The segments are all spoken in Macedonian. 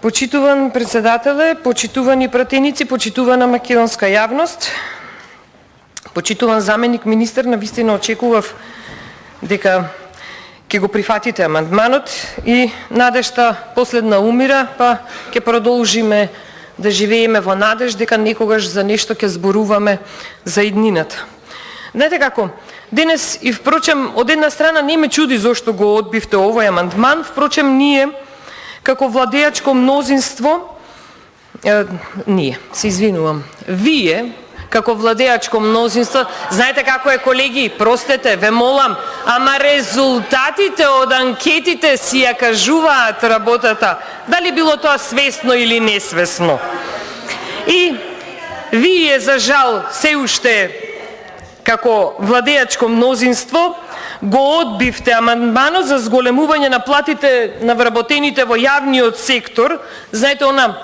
Почитуван председателе, почитувани пратеници, почитувана македонска јавност, почитуван заменик министер, навистина очекував дека ќе го прифатите амандманот и надежта последна умира, па ќе продолжиме да живееме во надеж дека некогаш за нешто ќе зборуваме за иднината. Знаете како, денес и впрочем од една страна не ме чуди зошто го одбивте овој амандман, впрочем ние како владеачко мнозинство, вие како владеачко мнозинство, знаете како е, колеги, простете, ве молам, ама резултатите од анкетите си ја кажуваат работата, дали било тоа свесно или несвесно. И вие, за жал, се уште како владеачко мнозинство, го одбивте амандманот за зголемување на платите на вработените во јавниот сектор. Знаете, она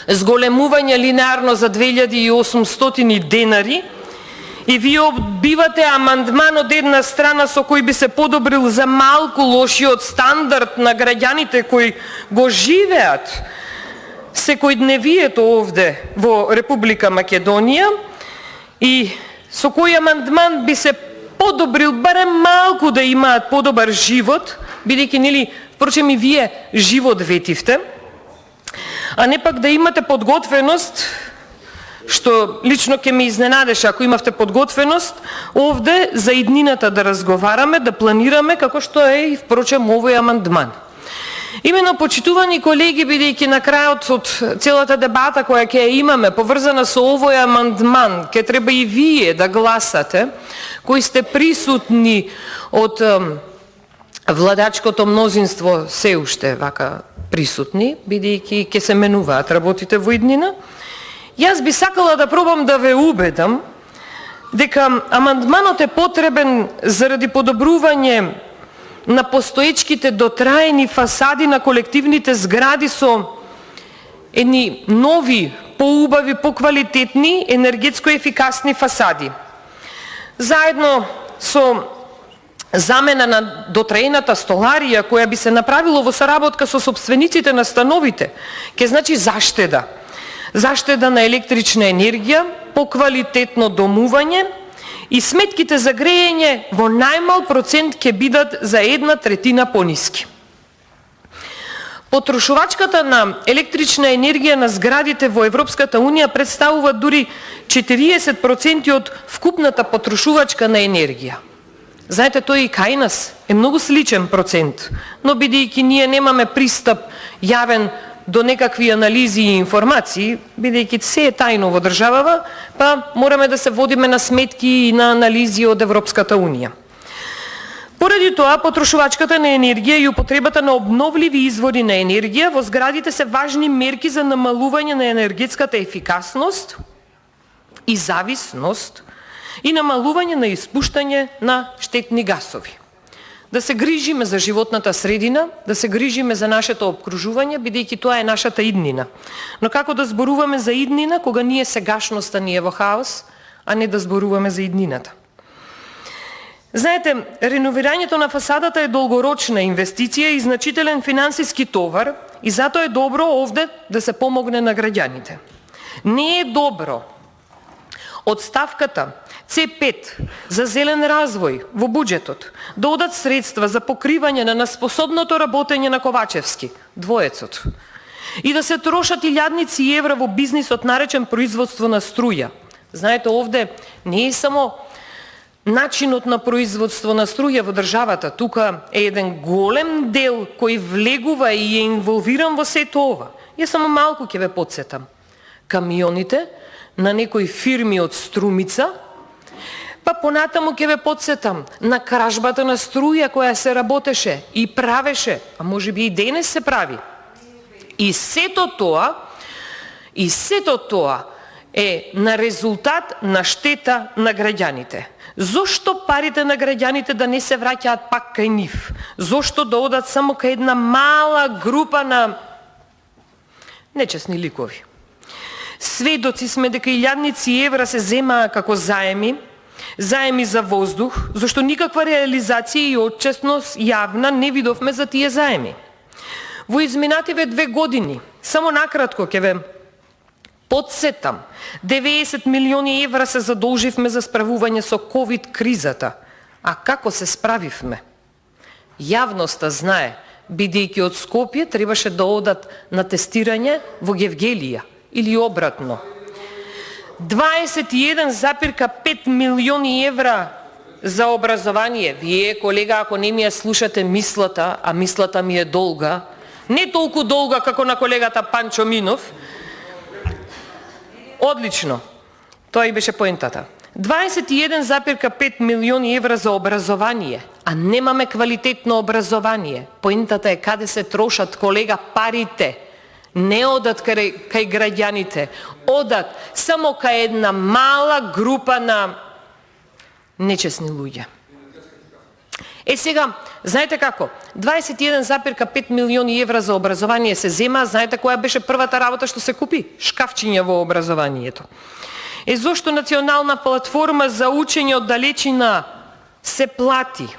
зголемување линеарно за 2800 денари, и вие одбивате амандман од една страна со кој би се подобрил за малку лошиот стандард на граѓаните кои го живеат секојдневието овде во Република Македонија, и со кој амандман би се подобрил барем малку да имаат подобар живот, бидејќи нели, впрочем и вие живот ветивте, а не пак да имате подготвеност, што лично ќе ме изненадеше ако имавте подготвеност овде за иднината да разговараме, да планираме, како што е и впрочем овој амандман. Имено, почитувани колеги, бидејќи на крајот од целата дебата која ќе имаме поврзана со овој амандман, ќе треба и вие да гласате, кои сте присутни од владачкото мнозинство, се уште вака присутни, бидејќи ќе се менуваат работите во иднина. Јас би сакала да пробам да ве убедам дека амандманот е потребен заради подобрување на постоечките дотраени фасади на колективните згради со едни нови, поубави, поквалитетни, енергетско ефикасни фасади. Заедно со замена на дотраената столарија која би се направило во соработка со сопствениците на становите, ќе значи заштеда. Заштеда на електрична енергија, поквалитетно домување, и сметките за грејење во најмал процент ќе бидат за 1/3 пониски. Потрошувачката на електрична енергија на зградите во Европската Унија представува дури 40% од вкупната потрошувачка на енергија. Знаете, тој и кај нас е многу сличен процент, но бидејќи ние немаме пристап јавен до некакви анализи и информации, бидејќи се е тајно во државава, па мораме да се водиме на сметки и на анализи од Европската Унија. Поради тоа, потрошувачката на енергија и употребата на обновливи извори на енергија во зградите се важни мерки за намалување на енергетската ефикасност и зависност и намалување на испуштање на штетни гасови. Да се грижиме за животната средина, да се грижиме за нашето обкружување, бидејќи тоа е нашата иднина. Но како да зборуваме за иднина кога ние сегашноста ни е во хаос, а не да зборуваме за иднината? Знаете, реновирањето на фасадата е долгорочна инвестиција и значителен финансиски товар, и затоа е добро овде да се помогне на граѓаните. Не е добро од ставката C5 за зелен развој во буџетот да одат средства за покривање на неспособното работење на Ковачевски, двоецот, и да се трошат илјадници евра во бизнисот наречен производство на струја. Знаете, овде не е само начинот на производство на струја во државата, тука е еден голем дел кој влегува и е инволвиран во сето ова. Јас само малку ќе ве потсетам. Камионите на некои фирми од Струмица, па понатаму ќе ве потсетам на кражбата на струја која се работеше и правеше, а можеби и денес се прави. И сето тоа е на резултат на штета на граѓаните. Зошто парите на граѓаните да не се враќаат пак кај нив? Зошто да одат само кај една мала група на нечесни ликови? Сведоци сме дека илјадници евра се земаа како заеми за воздух, зашто никаква реализација и отчетност јавна не видовме за тие заеми. Во изминативе 2 години, само накратко ќе ве подсетам, 90 милиони евра се задолживме за справување со ковид кризата. А како се справивме? Јавноста знае, бидејќи од Скопје требаше да одат на тестирање во Гевгелија или обратно. 21,5 милиони евра за образование. Вие, колега, ако не ми ја слушате мислата, а мислата ми е долга, не толку долга како на колегата Панчо Минов, одлично, тоа и беше поентата. 21,5 милиони евра за образование, а немаме квалитетно образование. Поентата е каде се трошат, колега, парите. Не одат кај граѓаните, одат само кај една мала група на нечесни луѓе. Сега, знаете како? 21,5 милиони евра за образование се зема, знаете која беше првата работа што се купи? Шкафчиња во образованието. Зошто национална платформа за учење од далечина се плати,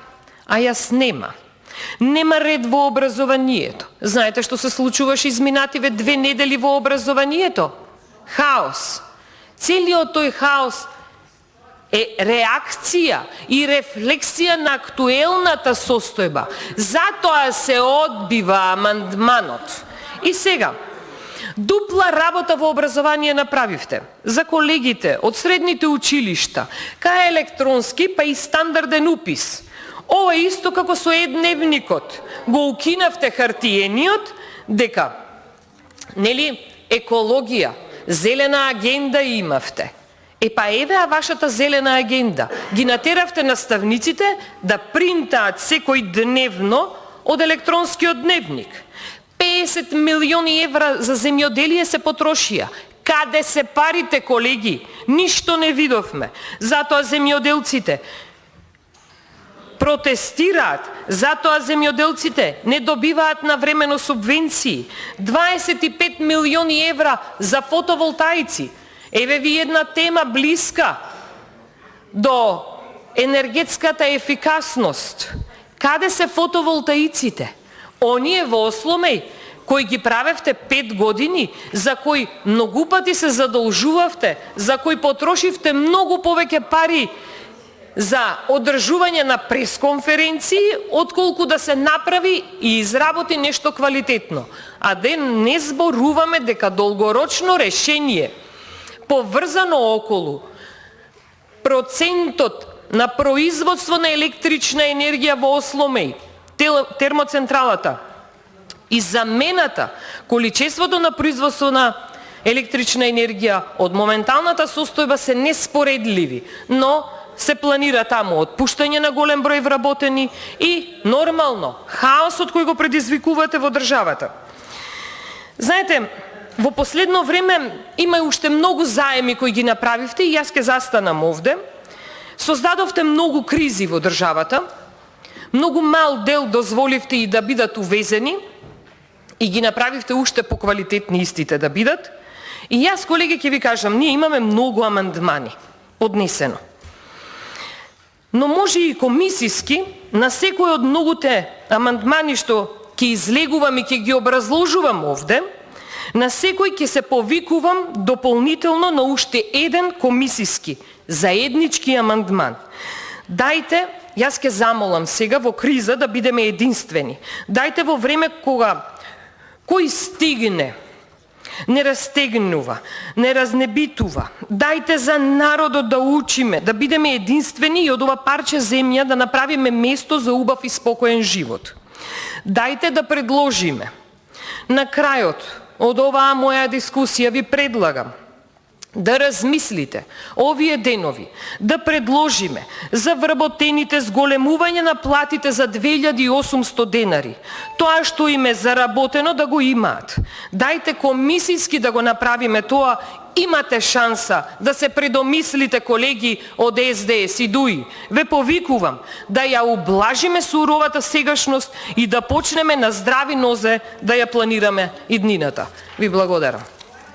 а јас нема? Нема ред во образованието. Знаете што се случуваше изминативе 2 недели во образованието? Хаос. Целиот тој хаос е реакција и рефлексија на актуелната состојба. Затоа се одбива амандманот. И сега, дупла работа во образование направивте. За колегите од средните училишта, кај електронски па и стандарден упис. Ова е исто како со едневникот. Го укинавте хартиениот, дека, нели, екологија, зелена агенда имавте. Па еве вашата зелена агенда. Ги натеравте наставниците да принтаат секој дневно од електронскиот дневник. 50 милиони евра за земјоделие се потрошија. Каде се парите, колеги? Ништо не видовме. Затоа земјоделците протестираат, затоа земјоделците не добиваат навремено субвенции. 25 милиони евра за фотоволтаици. Еве ви една тема блиска до енергетската ефикасност. Каде се фотоволтаиците? Оние во Осломеј, кои ги правевте 5 години, за кои многу пати се задолжувавте, за кои потрошивте многу повеќе пари за одржување на пресконференции, отколку да се направи и изработи нешто квалитетно. А не зборуваме дека долгорочно решение, поврзано околу процентот на производство на електрична енергија во Осломеј, термоцентралата и замената, количеството на производство на електрична енергија од моменталната состојба се неспоредливи, но се планира таму отпуштање на голем број вработени и нормално хаосот кој го предизвикувате во државата. Знаете, во последно време има уште многу заеми кои ги направивте и јас ќе застанам овде. Создадовте многу кризи во државата, многу мал дел дозволивте и да бидат увезени и ги направивте уште поквалитетни истите да бидат. И јас, колеги, ќе ви кажам, ние имаме многу амандмани поднесено. Но може и комисиски на секој од многуте амандмани што ќе излегувам и ќе ги образложувам овде, на секој ќе се повикувам дополнително на уште еден комисиски, заеднички амандман. Дајте, јас ќе замолам сега во криза да бидеме единствени. Дајте во време кога кој стигне, не растегнува, не разнебитува. Дајте за народот да учиме, да бидеме единствени и од ова парче земја да направиме место за убав и спокоен живот. Дајте да предложиме. На крајот од оваа моја дискусија ви предлагам да размислите овие денови, да предложиме за вработените зголемување на платите за 2800 денари. Тоа што им е заработено да го имаат. Дајте комисиски да го направиме тоа. Имате шанса да се предомислите, колеги од СДС и ДУИ. Ве повикувам да ја ублажиме суровата сегашност и да почнеме на здрави нозе да ја планираме иднината. Ви благодарам.